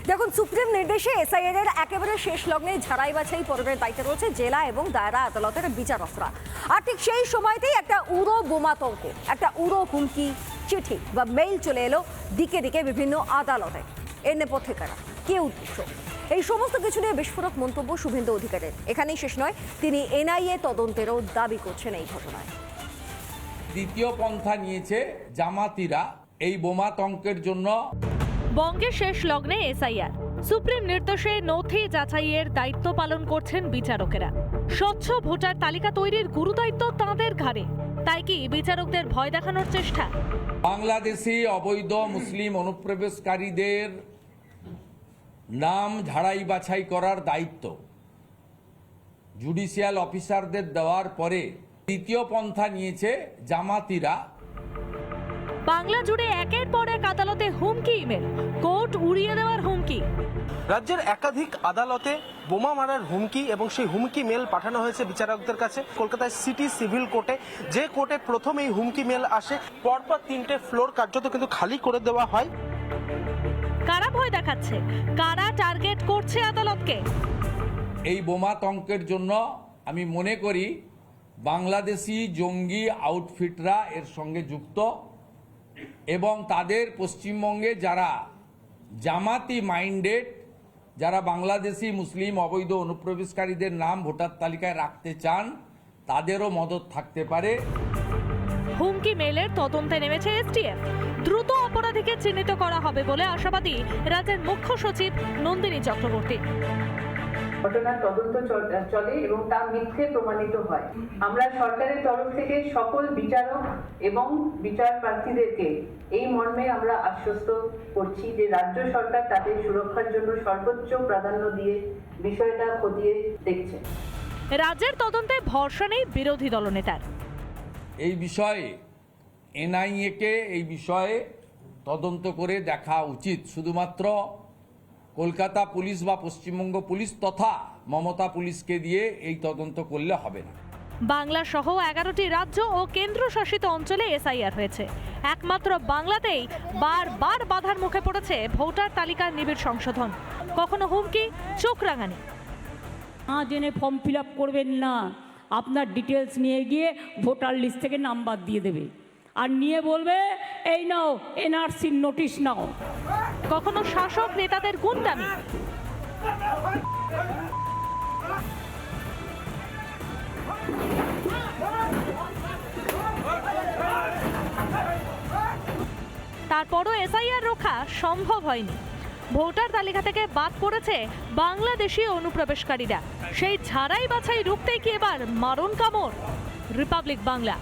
দেখুন, সুপ্রিম নির্দেশে এসআইআর এর একেবারে শেষ লগ্নে ঝাড়াই বাছাই পর্বের দায়িত্বে রয়েছে জেলা এবং দায়রা আদালতের বিচারকরা। আর ঠিক সেই সময়তেই একটা উড়ো বোমাতঙ্ক, একটা উড়ো হুমকি চিঠি বা মেইল চলে এলো দিকে দিকে বিভিন্ন আদালতে। এর নেপথ্যে কারা, কে উদ্দেশ্য, এই সমস্ত কিছু নিয়ে বিস্ফোরক মন্তব্য শুভেন্দু অধিকারের। এখানেই শেষ নয়, তিনি এনআইএ তদন্তেরও দাবি করছেন এই ঘটনায়। দ্বিতীয় পন্থা নিয়েছে জামাতিরা এই বোমাতঙ্কের জন্য। বঙ্গে শেষ লগ্নে এসআইআর, সুপ্রিম নির্দেশে নথি যাচাইয়ের দায়িত্ব পালন করছেন বিচারকেরা। স্বচ্ছ ভোটার তালিকা তৈরির গুরুদায়িত্ব তাঁদের ঘাড়ে। তাই কি বিচারকদের ভয় দেখানোর চেষ্টা? বাংলাদেশি অবৈধ মুসলিম অনুপ্রবেশকারীদের নাম ঝাড়াই বাছাই করার দায়িত্ব জুডিশিয়াল অফিসারদের দেওয়ার পরে দ্বিতীয় পন্থা নিয়েছে জামাতিরা। বাংলা জুড়ে একের পর এক আদালতে হুমকি ইমেল, কোর্ট উড়িয়ে দেওয়ার হুমকি। রাজ্যের একাধিক আদালতে বোমা মারার হুমকি এবং সেই হুমকি মেল পাঠানো হয়েছে বিচারকদের কাছে। কলকাতায় সিটি সিভিল কোর্টে, যে কোর্টে প্রথম এই হুমকি মেল আসে, পরপর 3টে ফ্লোর কার্যত কিন্তু খালি করে দেওয়া হয়। কারা ভয় দেখাচ্ছে, কারা টার্গেট করছে আদালতকে? এই বোমাতঙ্কের জন্য আমি মনে করি বাংলাদেশি জঙ্গি আউটফিটরা এর সঙ্গে যুক্ত এবং তাদের পশ্চিমবঙ্গে যারা জামাতি মাইন্ডেড, যারা বাংলাদেশি মুসলিম অবৈধ অনুপ্রবেশকারীদের নাম ভোটার তালিকায় রাখতে চান, তাদেরও মদত থাকতে পারে। হুমকি মেলের তদন্তে নেমেছে এসটিএফ। দ্রুত অপরাধীকে চিহ্নিত করা হবে বলে আশাবাদী রাজ্যের মুখ্য সচিব নন্দিনী চক্রবর্তী। ঘটনার তদন্ত চলে এবং তা মিথ্যে প্রমাণিত হয়। আমরা সরকারের তরফ থেকে সকল বিচারক এবং বিচার প্রার্থীদেরকে এই মর্মে আমরা আশ্বস্ত করছি যে রাজ্য সরকার তাদের সুরক্ষার জন্য সর্বোচ্চ প্রাধান্য দিয়ে বিষয়টা খতিয়ে দেখছে। রাজ্যের তদন্তে ভরসা নেই বিরোধী দলনেতার। এই বিষয়ে এনআইএকে এই বিষয়ে তদন্ত করে দেখা উচিত। শুধুমাত্র কলকাতা পুলিশ বা পশ্চিমবঙ্গ পুলিশ তথা মমতা পুলিশকে দিয়ে এই তদন্ত করলে হবে না। বাংলা সহ 11টি রাজ্য ও কেন্দ্রশাসিত অঞ্চলে এসআইআর হয়েছে। একমাত্র বাংলাতেই বারবার বাধার মুখে পড়েছে ভোটার তালিকার নিবিড় সংশোধন। কখনো হুমকি, চোখ রাঙানি। না জেনে ফর্ম ফিল আপ করবেন না, আপনার ডিটেলস নিয়ে গিয়ে ভোটার লিস্ট থেকে নাম্বার দিয়ে দেবে আর নিয়ে বলবে এই নাও এনআরসির নোটিশ নাও। কখনো শাসক নেতাদের গুন্ডামি। তারপরও এসআইআর রক্ষা সম্ভব হয়নি। ভোটার তালিকা থেকে বাদ পড়েছে বাংলাদেশি অনুপ্রবেশকারীরা। সেই ঝাড়াই বাছাই রুখতেই কি এবার মারণ কামড়? রিপাবলিক বাংলা।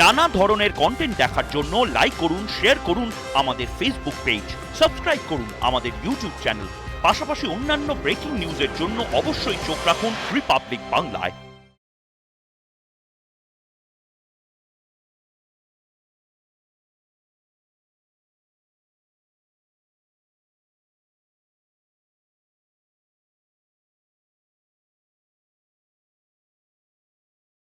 নানা ধরনের কন্টেন্ট দেখার জন্য লাইক করুন, শেয়ার করুন আমাদের ফেসবুক পেজ, সাবস্ক্রাইব করুন আমাদের ইউটিউব চ্যানেল। পাশাপাশি অন্যান্য ব্রেকিং নিউজের জন্য অবশ্যই চোখ রাখুন রিপাবলিক বাংলায়।